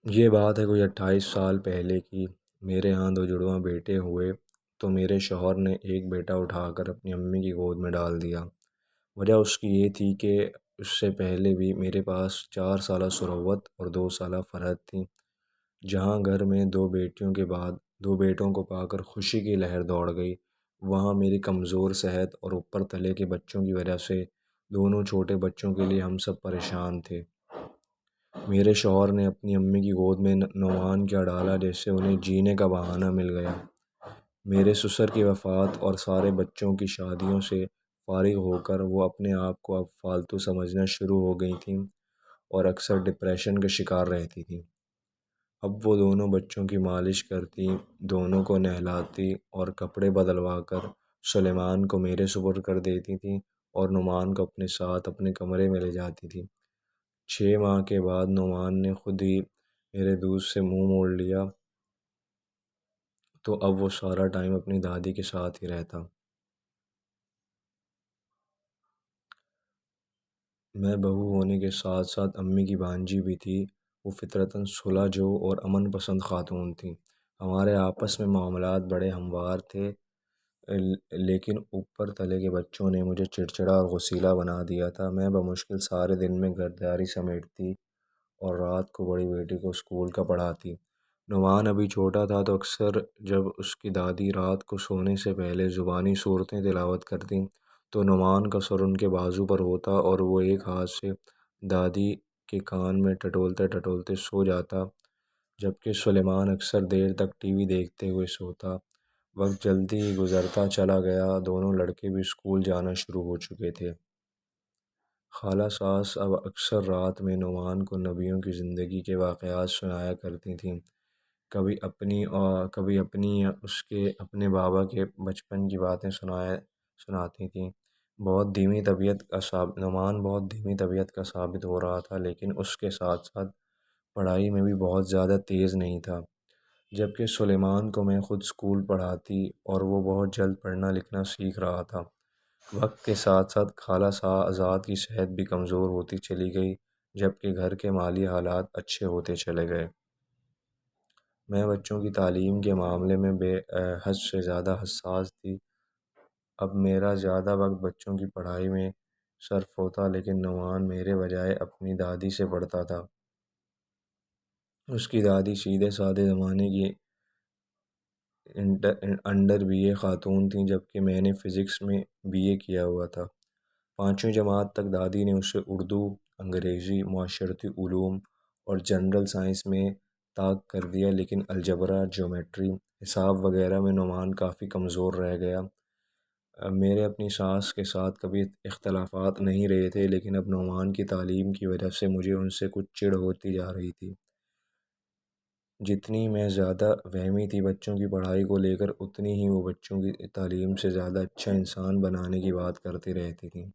یہ بات ہے کوئی 28 سال پہلے کی۔ میرے ہاں دو جڑواں بیٹے ہوئے تو میرے شوہر نے ایک بیٹا اٹھا کر اپنی امی کی گود میں ڈال دیا۔ وجہ اس کی یہ تھی کہ اس سے پہلے بھی میرے پاس 4 سالہ ثروت اور 2 سالہ فرحت تھی۔ جہاں گھر میں دو بیٹیوں کے بعد دو بیٹوں کو پا کر خوشی کی لہر دوڑ گئی، وہاں میری کمزور صحت اور اوپر تلے کے بچوں کی وجہ سے دونوں چھوٹے بچوں کے لیے ہم سب پریشان تھے۔ میرے شوہر نے اپنی امی کی گود میں نعمان کیا ڈالا جیسے انہیں جینے کا بہانہ مل گیا۔ میرے سسر کی وفات اور سارے بچوں کی شادیوں سے فارغ ہو کر وہ اپنے آپ کو اب فالتو سمجھنا شروع ہو گئی تھیں اور اکثر ڈپریشن کا شکار رہتی تھیں۔ اب وہ دونوں بچوں کی مالش کرتی، دونوں کو نہلاتی اور کپڑے بدلوا کر سلیمان کو میرے سپرد کر دیتی تھیں اور نعمان کو اپنے ساتھ اپنے کمرے میں لے جاتی تھیں۔ 6 ماہ کے بعد نعمان نے خود ہی میرے دودھ سے منہ موڑ لیا تو اب وہ سارا ٹائم اپنی دادی کے ساتھ ہی رہتا۔ میں بہو ہونے کے ساتھ ساتھ امی کی بھانجی بھی تھی۔ وہ فطرتاً صلح جو اور امن پسند خاتون تھیں۔ ہمارے آپس میں معاملات بڑے ہموار تھے، لیکن اوپر تلے کے بچوں نے مجھے چڑچڑا اور غسیلا بنا دیا تھا۔ میں بمشکل سارے دن میں گھرداری سمیٹتی اور رات کو بڑی بیٹی کو اسکول کا پڑھاتی۔ نعمان ابھی چھوٹا تھا تو اکثر جب اس کی دادی رات کو سونے سے پہلے زبانی صورتیں تلاوت کرتیں تو نعمان کا سر ان کے بازو پر ہوتا اور وہ ایک ہاتھ سے دادی کے کان میں ٹٹولتے ٹٹولتے سو جاتا، جبکہ سلیمان اکثر دیر تک ٹی وی دیکھتے ہوئے سوتا۔ وقت جلدی ہی گزرتا چلا گیا، دونوں لڑکے بھی اسکول جانا شروع ہو چکے تھے۔ خالہ ساس اب اکثر رات میں نعمان کو نبیوں کی زندگی کے واقعات سنایا کرتی تھیں، کبھی اپنی یا اس کے اپنے بابا کے بچپن کی باتیں سناتی تھیں۔ نعمان بہت دھیمی طبیعت کا ثابت ہو رہا تھا، لیکن اس کے ساتھ ساتھ پڑھائی میں بھی بہت زیادہ تیز نہیں تھا، جبکہ سلیمان کو میں خود اسکول پڑھاتی اور وہ بہت جلد پڑھنا لکھنا سیکھ رہا تھا۔ وقت کے ساتھ ساتھ خالہ آزاد کی صحت بھی کمزور ہوتی چلی گئی، جبکہ گھر کے مالی حالات اچھے ہوتے چلے گئے۔ میں بچوں کی تعلیم کے معاملے میں حد سے زیادہ حساس تھی۔ اب میرا زیادہ وقت بچوں کی پڑھائی میں صرف ہوتا، لیکن نعمان میرے بجائے اپنی دادی سے پڑھتا تھا۔ اس کی دادی سیدھے سادے زمانے کی انڈر بی اے خاتون تھیں، جبکہ میں نے فزکس میں بی اے کیا ہوا تھا۔ 5ویں جماعت تک دادی نے اسے اردو، انگریزی، معاشرتی علوم اور جنرل سائنس میں طاق کر دیا، لیکن الجبرا، جیومیٹری، حساب وغیرہ میں نعمان کافی کمزور رہ گیا۔ میرے اپنی ساس کے ساتھ کبھی اختلافات نہیں رہے تھے، لیکن اب نعمان کی تعلیم کی وجہ سے مجھے ان سے کچھ چڑ ہوتی جا رہی تھی۔ جتنی میں زیادہ وہمی تھی بچوں کی پڑھائی کو لے کر، اتنی ہی وہ بچوں کی تعلیم سے زیادہ اچھا انسان بنانے کی بات کرتی رہتی تھیں۔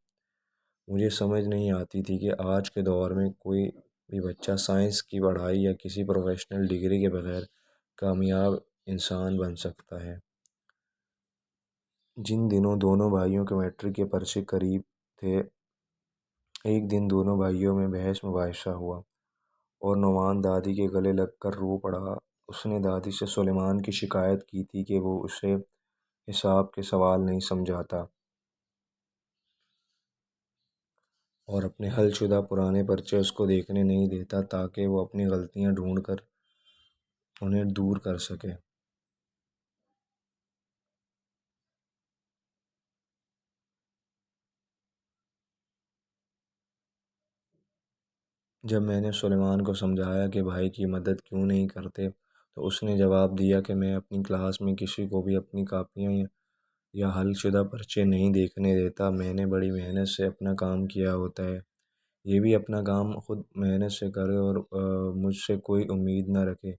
مجھے سمجھ نہیں آتی تھی کہ آج کے دور میں کوئی بھی بچہ سائنس کی پڑھائی یا کسی پروفیشنل ڈگری کے بغیر کامیاب انسان بن سکتا ہے۔ جن دنوں دونوں بھائیوں کے میٹرک کے پرچے قریب تھے، ایک دن دونوں بھائیوں میں بحث مباحثہ ہوا اور نعمان دادی کے گلے لگ کر رو پڑا۔ اس نے دادی سے سلیمان کی شکایت کی تھی کہ وہ اسے حساب کے سوال نہیں سمجھاتا اور اپنے حل شدہ پرانے پرچے اس کو دیکھنے نہیں دیتا تاکہ وہ اپنی غلطیاں ڈھونڈ کر انہیں دور کر سکے۔ جب میں نے سلیمان کو سمجھایا کہ بھائی کی مدد کیوں نہیں کرتے تو اس نے جواب دیا کہ میں اپنی کلاس میں کسی کو بھی اپنی کاپیاں یا حل شدہ پرچے نہیں دیکھنے دیتا۔ میں نے بڑی محنت سے اپنا کام کیا ہوتا ہے، یہ بھی اپنا کام خود محنت سے کرے اور مجھ سے کوئی امید نہ رکھے۔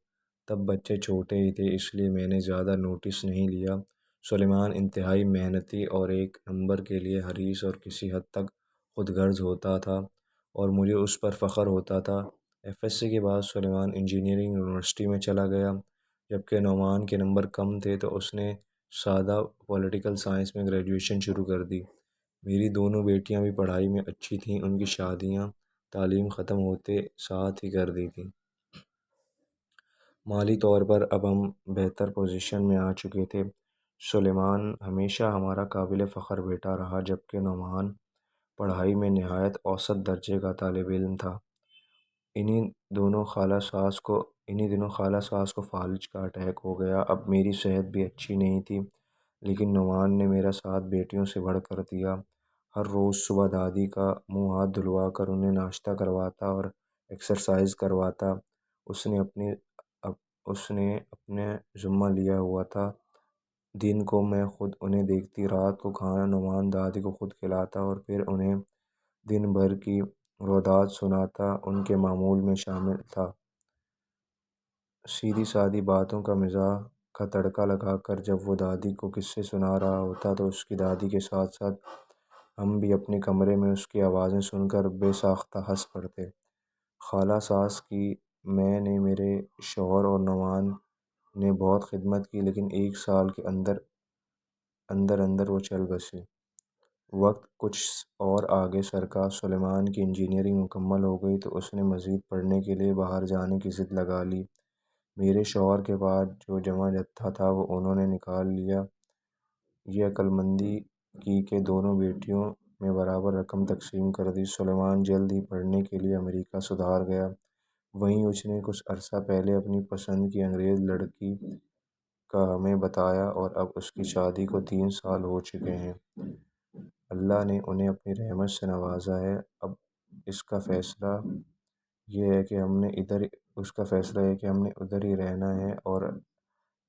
تب بچے چھوٹے ہی تھے، اس لیے میں نے زیادہ نوٹس نہیں لیا۔ سلیمان انتہائی محنتی اور ایک نمبر کے لیے حریص اور کسی حد تک خود غرض ہوتا تھا اور مجھے اس پر فخر ہوتا تھا۔ ایف ایس سی کے بعد سلیمان انجینئرنگ یونیورسٹی میں چلا گیا، جبکہ نعمان کے نمبر کم تھے تو اس نے سادہ پولیٹیکل سائنس میں گریجویشن شروع کر دی۔ میری دونوں بیٹیاں بھی پڑھائی میں اچھی تھیں، ان کی شادیاں تعلیم ختم ہوتے ساتھ ہی کر دی تھیں۔ مالی طور پر اب ہم بہتر پوزیشن میں آ چکے تھے۔ سلیمان ہمیشہ ہمارا قابل فخر بیٹا رہا، جبکہ نعمان پڑھائی میں نہایت اوسط درجے کا طالب علم تھا۔ انہی دنوں خالہ ساس کو فالج کا اٹیک ہو گیا۔ اب میری صحت بھی اچھی نہیں تھی، لیکن نعمان نے میرا ساتھ بیٹیوں سے بڑھ کر دیا۔ ہر روز صبح دادی کا منہ ہاتھ دھلوا کر انہیں ناشتہ کرواتا اور ایکسرسائز کرواتا۔ اس نے اپنے ذمہ لیا ہوا تھا۔ دن کو میں خود انہیں دیکھتی، رات کو کھانا نعمان دادی کو خود کھلاتا اور پھر انہیں دن بھر کی روایات سناتا۔ ان کے معمول میں شامل تھا سیدھی سادی باتوں کا مزاح کا تڑکا لگا کر۔ جب وہ دادی کو قصے سنا رہا ہوتا تو اس کی دادی کے ساتھ ساتھ ہم بھی اپنے کمرے میں اس کی آوازیں سن کر بے ساختہ ہنس پڑتے۔ خالہ ساس کی میں نے میرے شوہر اور نعمان نے بہت خدمت کی، لیکن 1 سال کے اندر وہ چل بسی۔ وقت کچھ اور آگے سرکا۔ سلیمان کی انجینئرنگ مکمل ہو گئی تو اس نے مزید پڑھنے کے لیے باہر جانے کی ضد لگا لی۔ میرے شوہر کے پاس جو جمع جتھا تھا وہ انہوں نے نکال لیا۔ یہ عقل مندی کی کہ دونوں بیٹیوں میں برابر رقم تقسیم کر دی۔ سلیمان جلد ہی پڑھنے کے لیے امریکہ سدھار گیا۔ وہیں اس نے کچھ عرصہ پہلے اپنی پسند کی انگریز لڑکی کا ہمیں بتایا اور اب اس کی شادی کو 3 سال ہو چکے ہیں۔ اللہ نے انہیں اپنی رحمت سے نوازا ہے۔ اب اس کا فیصلہ یہ ہے کہ ہم نے ادھر ہی رہنا ہے، اور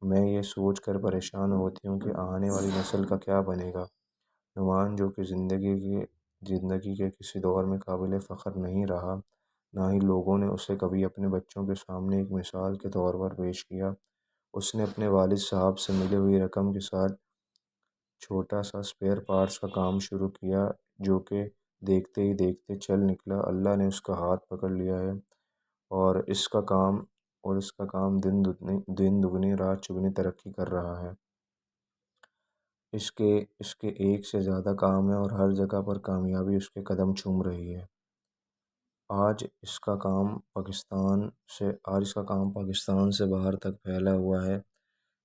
میں یہ سوچ کر پریشان ہوتی ہوں کہ آنے والی نسل کا کیا بنے گا۔ نعمان، جو کہ زندگی کے کسی دور میں قابل فخر نہیں رہا، نہ ہی لوگوں نے اسے کبھی اپنے بچوں کے سامنے ایک مثال کے طور پر پیش کیا، اس نے اپنے والد صاحب سے ملی ہوئی رقم کے ساتھ چھوٹا سا اسپیئر پارٹس کا کام شروع کیا، جو کہ دیکھتے ہی دیکھتے چل نکلا۔ اللہ نے اس کا ہاتھ پکڑ لیا ہے اور اس کا کام دن دگنی رات چگنی ترقی کر رہا ہے۔ اس کے ایک سے زیادہ کام ہیں اور ہر جگہ پر کامیابی اس کے قدم چوم رہی ہے۔ آج اس کا کام پاکستان سے باہر تک پھیلا ہوا ہے۔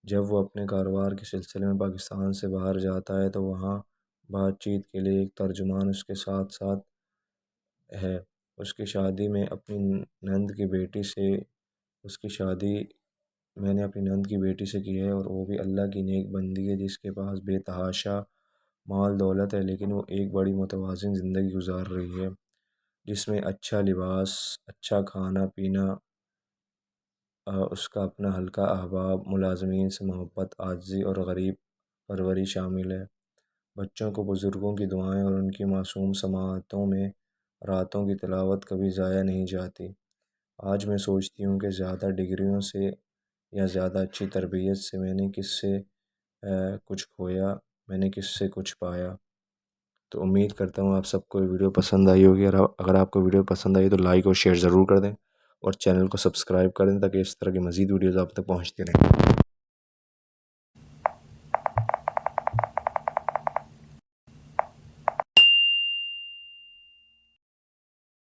جب وہ اپنے کاروبار کے سلسلے میں پاکستان سے باہر جاتا ہے تو وہاں بات چیت کے لیے ایک ترجمان اس کے ساتھ ساتھ ہے۔ اس کی شادی میں نے اپنی نند کی بیٹی سے کی ہے، اور وہ بھی اللہ کی نیک بندی ہے جس کے پاس بے تحاشا مال دولت ہے، لیکن وہ ایک بڑی متوازن زندگی گزار رہی ہے، جس میں اچھا لباس، اچھا کھانا پینا، اس کا اپنا حلقہ احباب، ملازمین سے محبت، عاجزی اور غریب پروری شامل ہے۔ بچوں کو بزرگوں کی دعائیں اور ان کی معصوم سماعتوں میں راتوں کی تلاوت کبھی ضائع نہیں جاتی۔ آج میں سوچتی ہوں کہ زیادہ ڈگریوں سے یا زیادہ اچھی تربیت سے میں نے کس سے کچھ کھویا، میں نے کس سے کچھ پایا۔ تو امید کرتا ہوں آپ سب کو یہ ویڈیو پسند آئی ہوگی، اور اگر آپ کو ویڈیو پسند آئی تو لائک اور شیئر ضرور کر دیں، اور چینل کو سبسکرائب کر دیں تاکہ اس طرح کی مزید ویڈیوز آپ تک پہنچتی رہیں۔